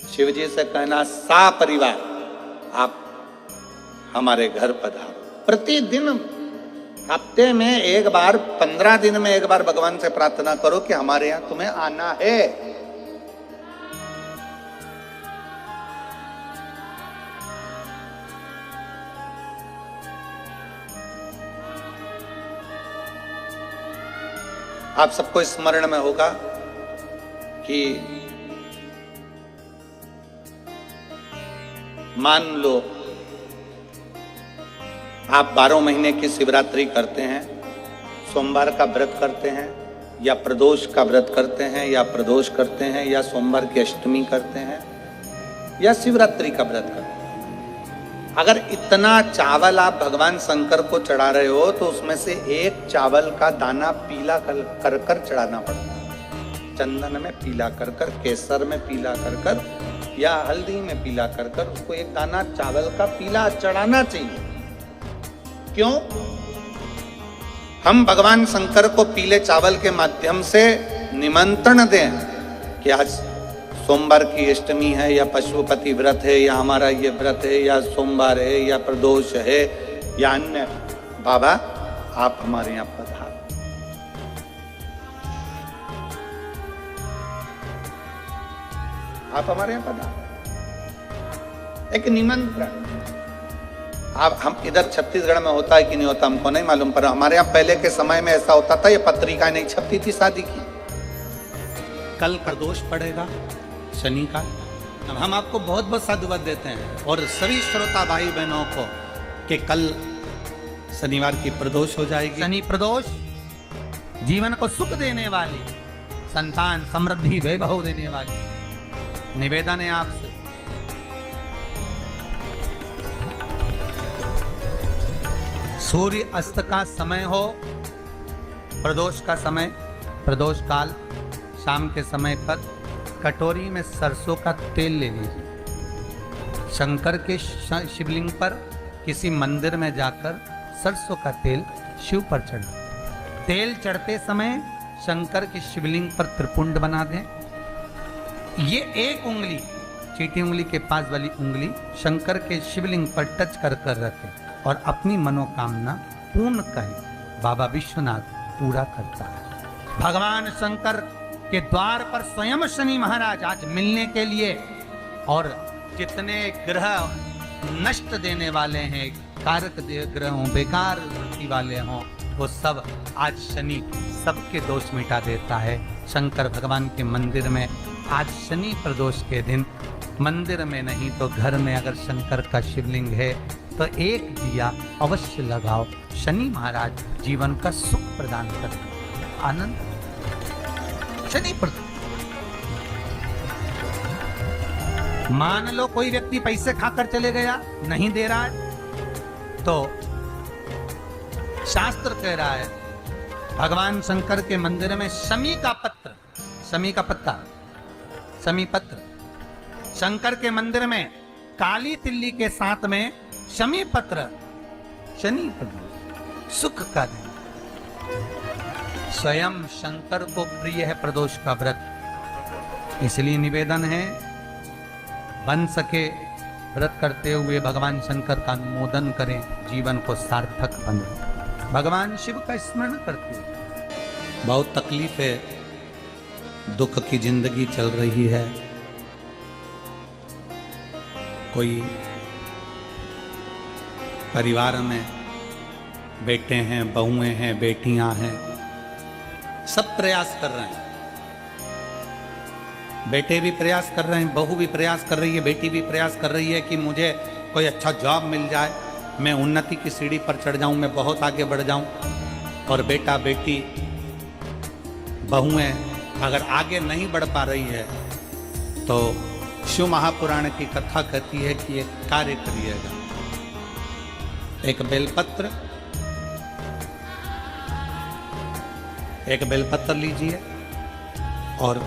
शिव जी से कहना, सा परिवार आप हमारे घर पधारो। प्रतिदिन हफ्ते में एक बार, 15 दिन में एक बार भगवान से प्रार्थना करो कि हमारे यहां तुम्हें आना है। आप सबको स्मरण में होगा कि मान लो आप 12 महीने की शिवरात्रि करते हैं, सोमवार का व्रत करते हैं, या प्रदोष का व्रत करते हैं, या प्रदोष करते हैं, या सोमवार की अष्टमी करते हैं, या शिवरात्रि का व्रत करते हैं। अगर इतना चावल आप भगवान शंकर को चढ़ा रहे हो तो उसमें से एक चावल का दाना पीला कर कर चढ़ाना पड़ता है। चंदन में पीला कर कर, केसर में पीला कर कर, या हल्दी में पीला कर कर उसको एक दाना चावल का पीला चढ़ाना चाहिए। क्यों? हम भगवान शंकर को पीले चावल के माध्यम से निमंत्रण दें कि आज सोमवार की अष्टमी है, या पशुपति व्रत है, या हमारा ये व्रत है, या सोमवार है, या प्रदोष है, या अन्य, बाबा आप हमारे यहां पधारो। आप हमारे यहां पधारो, एक निमंत्रण। आप हम इधर छत्तीसगढ़ में होता है कि नहीं होता हमको नहीं मालूम, पर हमारे यहाँ पहले के समय में ऐसा होता था। ये पत्रिका नहीं छपती थी शादी की, कल प्रदोष पड़ेगा शनि का। अब हम आपको बहुत बहुत साधुवाद देते हैं और सभी श्रोता भाई बहनों को कि कल शनिवार की प्रदोष हो जाएगी। शनि प्रदोष जीवन को सुख देने वाली, संतान समृद्धि वैभव देने वाली। निवेदन है आपसे, सूर्य अस्त का समय हो, प्रदोष का समय, प्रदोष काल, शाम के समय पर कटोरी में सरसों का तेल ले लीजिए। शंकर के शिवलिंग पर किसी मंदिर में जाकर सरसों का तेल शिव पर चढ़ा। तेल चढ़ते समय शंकर के शिवलिंग पर त्रिपुंड बना दें। ये एक उंगली, चीटी उंगली के पास वाली उंगली शंकर के शिवलिंग पर टच कर कर रखें और अपनी मनोकामना पूर्ण करें। बाबा विश्वनाथ पूरा करता है। भगवान शंकर के द्वार पर स्वयं शनि महाराज आज मिलने के लिए, और जितने ग्रह नष्ट देने वाले हैं, कारक ग्रह हों, बेकार वृत्ति वाले हों, वो सब आज शनि सबके दोष मिटा देता है। शंकर भगवान के मंदिर में आज शनि प्रदोष के दिन, मंदिर में नहीं तो घर में अगर शंकर का शिवलिंग है तो एक दिया अवश्य लगाओ। शनि महाराज जीवन का सुख प्रदान करते हैं, आनंद। शनि प्रदोष, मान लो कोई व्यक्ति पैसे खाकर चले गया, नहीं दे रहा है, तो शास्त्र कह रहा है भगवान शंकर के मंदिर में शमी का पत्र, शमी का पत्ता, शमी पत्र, शंकर के मंदिर में काली तिल्ली के साथ में शमी पत्र, शनि प्रदोष, सुख का दिन। स्वयं शंकर को प्रिय है प्रदोष का व्रत, इसलिए निवेदन है बन सके व्रत करते हुए भगवान शंकर का अनुमोदन करें, जीवन को सार्थक बने। भगवान शिव का स्मरण करते हुए। बहुत तकलीफ है, दुख की जिंदगी चल रही है। कोई परिवार में बेटे हैं, बहुएं हैं, बेटियां हैं, सब प्रयास कर रहे हैं। बेटे भी प्रयास कर रहे हैं, बहू भी प्रयास कर रही है, बेटी भी प्रयास कर रही है कि मुझे कोई अच्छा जॉब मिल जाए, मैं उन्नति की सीढ़ी पर चढ़ जाऊं, मैं बहुत आगे बढ़ जाऊं। और बेटा बेटी बहुएं अगर आगे नहीं बढ़ पा रही है तो शिव महापुराण की कथा कहती है कि एक कार्य करिएगा। एक बेलपत्र लीजिए और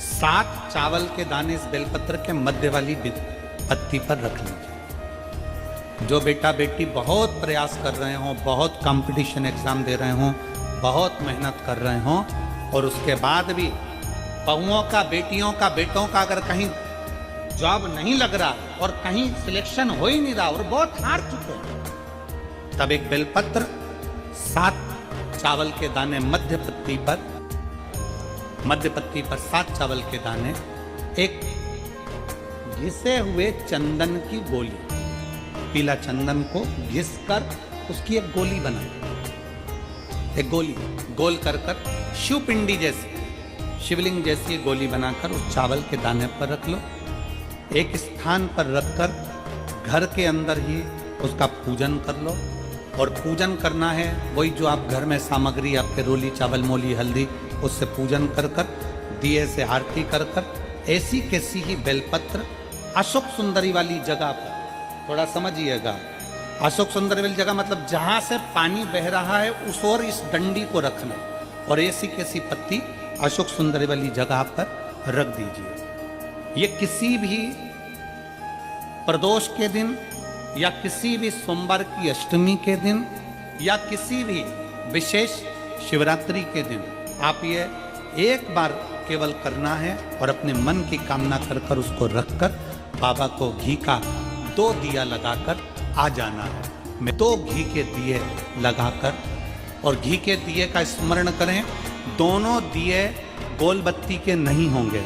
7 चावल के दाने इस बेलपत्र के मध्य वाली पत्ती पर रख लीजिए। जो बेटा बेटी बहुत प्रयास कर रहे हों, बहुत कंपटीशन एग्जाम दे रहे हों, बहुत मेहनत कर रहे हों, और उसके बाद भी बहुओं का, बेटियों का, बेटों का अगर कहीं जॉब नहीं लग रहा और कहीं सिलेक्शन हो ही नहीं रहा और बहुत हार चुके हैं, तब एक बेलपत्र 7 चावल के दाने मध्य पत्ती पर 7 चावल के दाने, एक घिसे हुए चंदन की गोली, पीला चंदन को घिस कर उसकी एक गोली बनाई, एक गोली गोल कर शिवपिंडी जैसी, शिवलिंग जैसी गोली बनाकर उस चावल के दाने पर रख लो। एक स्थान पर रखकर घर के अंदर ही उसका पूजन कर लो। और पूजन करना है वही जो आप घर में सामग्री आपके रोली चावल मोली हल्दी उससे पूजन कर दिए से आरती कर ऐसी कैसी ही बेलपत्र अशोक सुंदरी वाली जगह पर, थोड़ा समझिएगा, अशोक सुंदरी वाली जगह मतलब जहां से पानी बह रहा है उस ओर इस डंडी को रखना और ऐसी कैसी पत्ती अशोक सुंदरी वाली जगह पर रख दीजिए। ये किसी भी प्रदोष के दिन या किसी भी सोमवार की अष्टमी के दिन या किसी भी विशेष शिवरात्रि के दिन आप ये एक बार केवल करना है और अपने मन की कामना कर उसको रखकर बाबा को घी का 2 दिया लगाकर आ जाना है। मैं 2 घी के दिए लगाकर और घी के दिए का स्मरण करें। दोनों दिए गोल बत्ती के नहीं होंगे,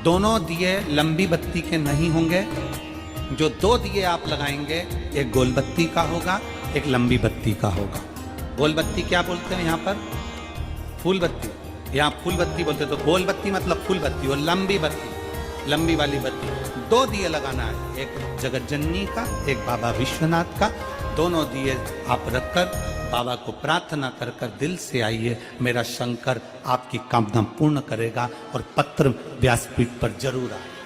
दोनों दिए लंबी बत्ती के नहीं होंगे। जो 2 दिए आप लगाएंगे एक गोल बत्ती का होगा, एक लंबी बत्ती का होगा। गोल बत्ती क्या बोलते हैं यहाँ पर? फूल बत्ती, यहाँ फूल बत्ती बोलते हैं। तो गोल बत्ती मतलब फूल बत्ती और लंबी बत्ती लंबी वाली बत्ती। 2 दिए लगाना है, एक जगत जननी का, एक बाबा विश्वनाथ का। दोनों दिए आप रखकर बाबा को प्रार्थना कर दिल से आइए, मेरा शंकर आपकी कामना पूर्ण करेगा और पत्र व्यासपीठ पर जरूर आए।